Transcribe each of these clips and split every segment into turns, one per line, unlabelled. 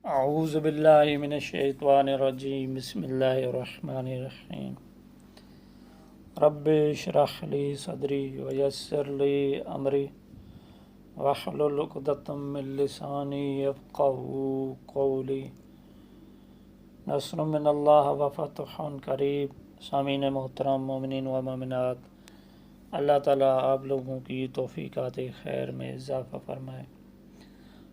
اعوذ باللہ من الشیطان الرجیم بسم اللہ الرحمن الرحیم رب اشرح لی صدری ویسر لی امری واحلل عقدۃ من لسانی یفقہوا قولی نصر من اللہ وفتح قریب۔ سامعین محترم، مومنین و مومنات، اللہ تعالیٰ آپ لوگوں کی توفیقات خیر میں اضافہ فرمائے۔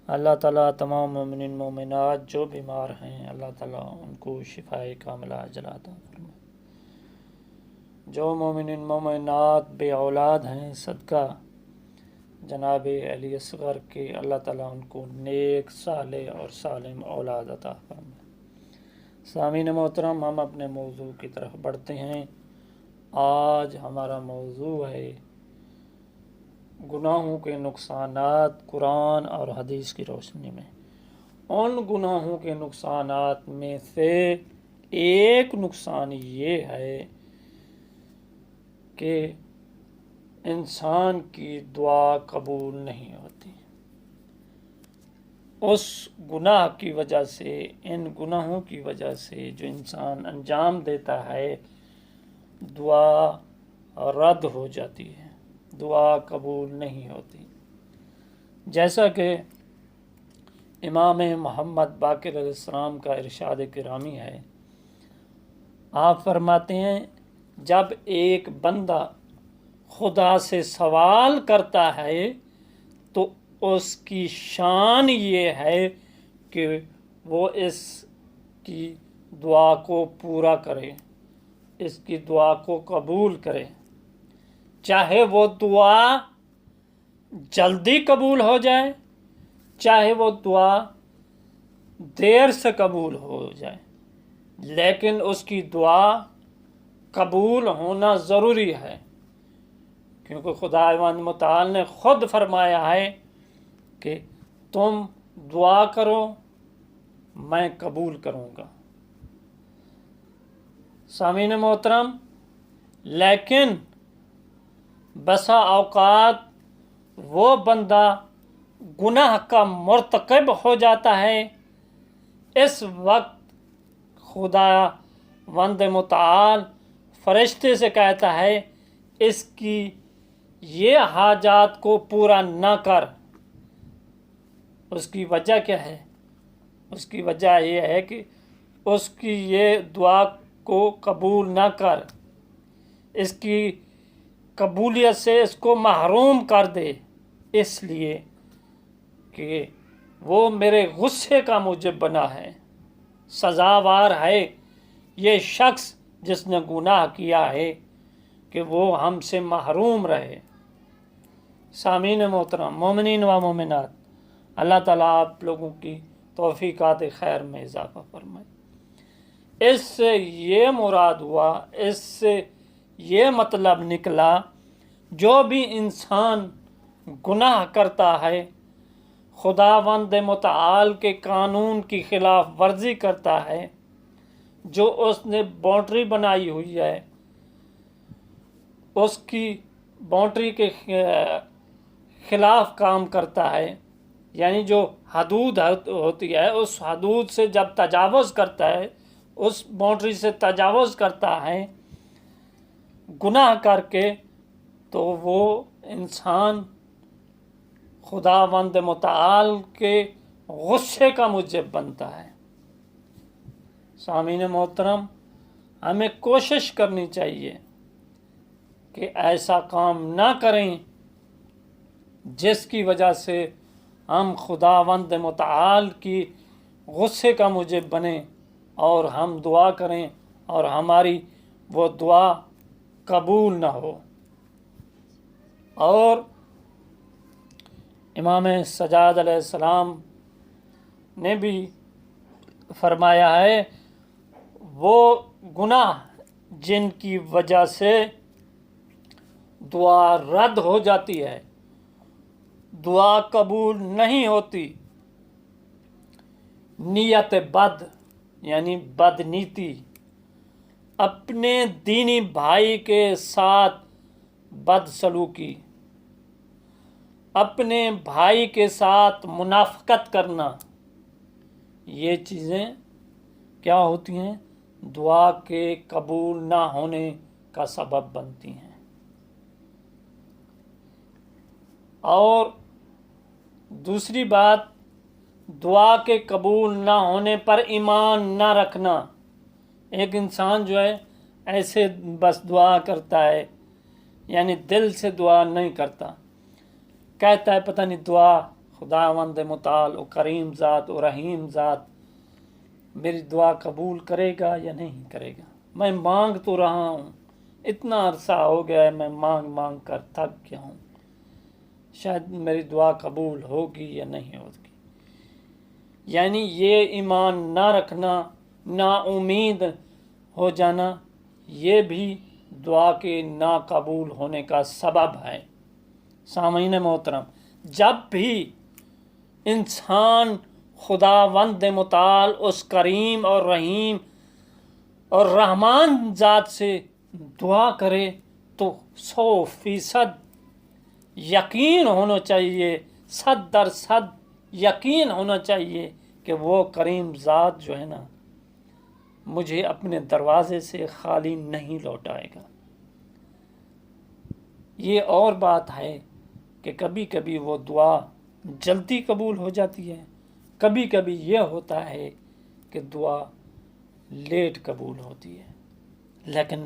اللہ تعالیٰ تمام مومنین مومنات جو بیمار ہیں، اللہ تعالیٰ ان کو شفاء کاملہ عاجلہ عطا فرمائے۔ جو مومنین مومنات بے اولاد ہیں، صدقہ جناب علی اصغر کے، اللہ تعالیٰ ان کو نیک صالح اور سالم اولاد عطا فرمائے۔ سامعین محترم، ہم اپنے موضوع کی طرف بڑھتے ہیں۔ آج ہمارا موضوع ہے گناہوں کے نقصانات قرآن اور حدیث کی روشنی میں۔ ان گناہوں کے نقصانات میں سے ایک نقصان یہ ہے کہ انسان کی دعا قبول نہیں ہوتی۔ اس گناہ کی وجہ سے، ان گناہوں کی وجہ سے جو انسان انجام دیتا ہے، دعا رد ہو جاتی ہے، دعا قبول نہیں ہوتی۔ جیسا کہ امام محمد باقر علیہ السلام کا ارشاد گرامی ہے، آپ فرماتے ہیں جب ایک بندہ خدا سے سوال کرتا ہے تو اس کی شان یہ ہے کہ وہ اس کی دعا کو پورا کرے، اس کی دعا کو قبول کرے، چاہے وہ دعا جلدی قبول ہو جائے، چاہے وہ دعا دیر سے قبول ہو جائے، لیکن اس کی دعا قبول ہونا ضروری ہے، کیونکہ خداوند متعال نے خود فرمایا ہے کہ تم دعا کرو میں قبول کروں گا۔ سامعین محترم، لیکن بسا اوقات وہ بندہ گناہ کا مرتکب ہو جاتا ہے، اس وقت خدا وند متعال فرشتے سے کہتا ہے اس کی یہ حاجات کو پورا نہ کر۔ اس کی وجہ کیا ہے؟ اس کی وجہ یہ ہے کہ اس کی یہ دعا کو قبول نہ کر، اس کی قبولیت سے اس کو محروم کر دے، اس لیے کہ وہ میرے غصے کا موجب بنا ہے، سزاوار ہے یہ شخص جس نے گناہ کیا ہے کہ وہ ہم سے محروم رہے۔ سامعین محترم، مومنین و مومنات، اللہ تعالیٰ آپ لوگوں کی توفیقات خیر میں اضافہ فرمائے۔ اس سے یہ مراد ہوا، اس سے یہ مطلب نکلا، جو بھی انسان گناہ کرتا ہے، خداوند متعال کے قانون کی خلاف ورزی کرتا ہے، جو اس نے باؤنڈری بنائی ہوئی ہے، اس کی باؤنڈری کے خلاف کام کرتا ہے، یعنی جو حدود ہوتی ہے اس حدود سے جب تجاوز کرتا ہے، اس باؤنڈری سے تجاوز کرتا ہے گناہ کر کے، تو وہ انسان خداوند متعال کے غصے کا موجب بنتا ہے۔ سامعین محترم، ہمیں کوشش کرنی چاہیے کہ ایسا کام نہ کریں جس کی وجہ سے ہم خداوند متعال کی غصے کا موجب بنیں، اور ہم دعا کریں اور ہماری وہ دعا قبول نہ ہو۔ اور امام سجاد علیہ السلام نے بھی فرمایا ہے، وہ گناہ جن کی وجہ سے دعا رد ہو جاتی ہے، دعا قبول نہیں ہوتی، نیت بد یعنی بد نیتی، اپنے دینی بھائی کے ساتھ بد سلوکی، اپنے بھائی کے ساتھ منافقت کرنا، یہ چیزیں کیا ہوتی ہیں؟ دعا کے قبول نہ ہونے کا سبب بنتی ہیں۔ اور دوسری بات، دعا کے قبول نہ ہونے پر ایمان نہ رکھنا۔ ایک انسان جو ہے ایسے بس دعا کرتا ہے، یعنی دل سے دعا نہیں کرتا، کہتا ہے پتہ نہیں دعا خداوند متعال و کریم ذات و رحیم ذات میری دعا قبول کرے گا یا نہیں کرے گا، میں مانگ تو رہا ہوں، اتنا عرصہ ہو گیا ہے میں مانگ کر تھک گیا ہوں، شاید میری دعا قبول ہوگی یا نہیں ہوگی۔ یعنی یہ ایمان نہ رکھنا، نا امید ہو جانا، یہ بھی دعا کے ناقبول ہونے کا سبب ہے۔ سامعین محترم، جب بھی انسان خداوند متعال اس کریم اور رحیم اور رحمان ذات سے دعا کرے تو 100% یقین ہونا چاہیے، 100% یقین ہونا چاہیے کہ وہ کریم ذات جو ہے نا مجھے اپنے دروازے سے خالی نہیں لوٹائے گا۔ یہ اور بات ہے کہ کبھی کبھی وہ دعا جلدی قبول ہو جاتی ہے، کبھی کبھی یہ ہوتا ہے کہ دعا لیٹ قبول ہوتی ہے، لیکن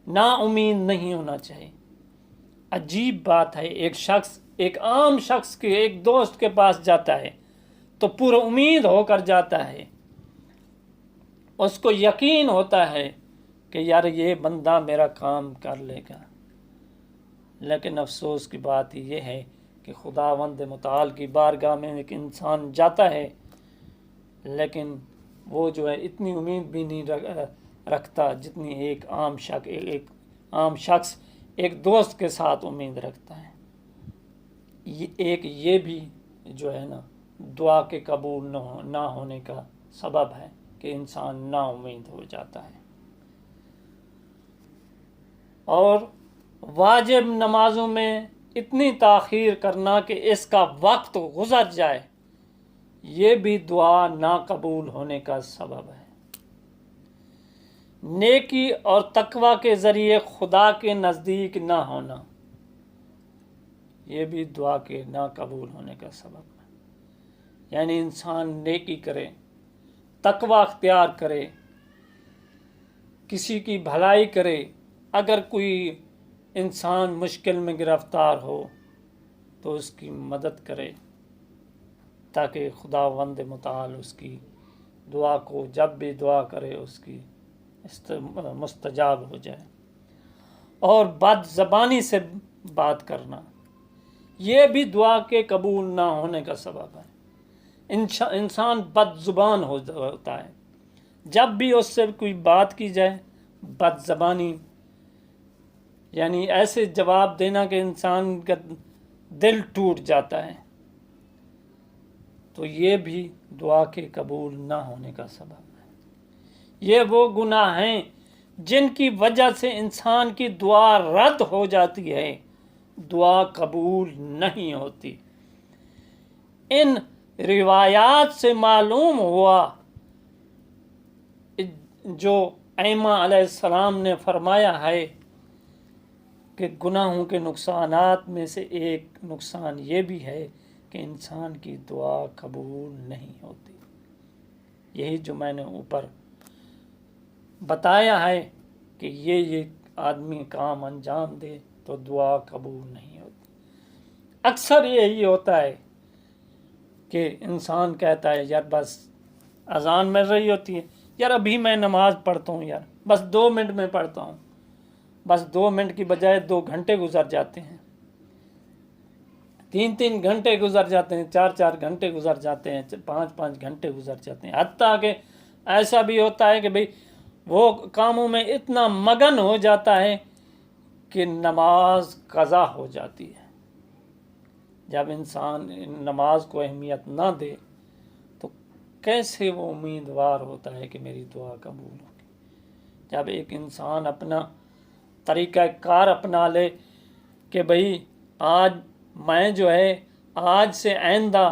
نا امید نہیں ہونا چاہیے۔ عجیب بات ہے، ایک عام شخص کے ایک دوست کے پاس جاتا ہے تو پورا امید ہو کر جاتا ہے، اس کو یقین ہوتا ہے کہ یار یہ بندہ میرا کام کر لے گا، لیکن افسوس کی بات یہ ہے کہ خداوند متعال کی بارگاہ میں ایک انسان جاتا ہے لیکن وہ جو ہے اتنی امید بھی نہیں رکھتا جتنی ایک عام شخص ایک دوست کے ساتھ امید رکھتا ہے۔ یہ بھی جو ہے نا دعا کے قبول نہ ہونے کا سبب ہے کہ انسان نا امید ہو جاتا ہے۔ اور واجب نمازوں میں اتنی تاخیر کرنا کہ اس کا وقت گزر جائے، یہ بھی دعا ناقبول ہونے کا سبب ہے۔ نیکی اور تقوی کے ذریعے خدا کے نزدیک نہ ہونا، یہ بھی دعا کے ناقبول ہونے کا سبب ہے۔ یعنی انسان نیکی کرے، تقوی اختیار کرے، کسی کی بھلائی کرے، اگر کوئی انسان مشکل میں گرفتار ہو تو اس کی مدد کرے تاکہ خداوند متعال اس کی دعا کو جب بھی دعا کرے اس کی مستجاب ہو جائے۔ اور بد زبانی سے بات کرنا، یہ بھی دعا کے قبول نہ ہونے کا سبب ہے۔ انسان بد زبان ہوتا ہے، جب بھی اس سے کوئی بات کی جائے بد زبانی، یعنی ایسے جواب دینا کہ انسان کا دل ٹوٹ جاتا ہے، تو یہ بھی دعا کے قبول نہ ہونے کا سبب ہے۔ یہ وہ گناہ ہیں جن کی وجہ سے انسان کی دعا رد ہو جاتی ہے، دعا قبول نہیں ہوتی۔ ان روایات سے معلوم ہوا جو ائمہ علیہ السلام نے فرمایا ہے کہ گناہوں کے نقصانات میں سے ایک نقصان یہ بھی ہے کہ انسان کی دعا قبول نہیں ہوتی۔ یہی جو میں نے اوپر بتایا ہے کہ یہ آدمی کام انجام دے تو دعا قبول نہیں ہوتی۔ اکثر یہی ہوتا ہے کہ انسان کہتا ہے یار بس اذان مل رہی ہوتی ہے، یار ابھی میں نماز پڑھتا ہوں، یار بس 2 منٹ میں پڑھتا ہوں، بس 2 منٹ کی بجائے 2 گھنٹے گزر جاتے ہیں، 3 گھنٹے گزر جاتے ہیں، 4 گھنٹے گزر جاتے ہیں، 5 گھنٹے گزر جاتے ہیں، حتیٰ کہ ایسا بھی ہوتا ہے کہ بھئی وہ کاموں میں اتنا مگن ہو جاتا ہے کہ نماز قضا ہو جاتی ہے۔ جب انسان نماز کو اہمیت نہ دے تو کیسے وہ امیدوار ہوتا ہے کہ میری دعا قبول ہوگی؟ جب ایک انسان اپنا طریقہ کار اپنا لے کہ بھئی آج میں جو ہے آج سے آئندہ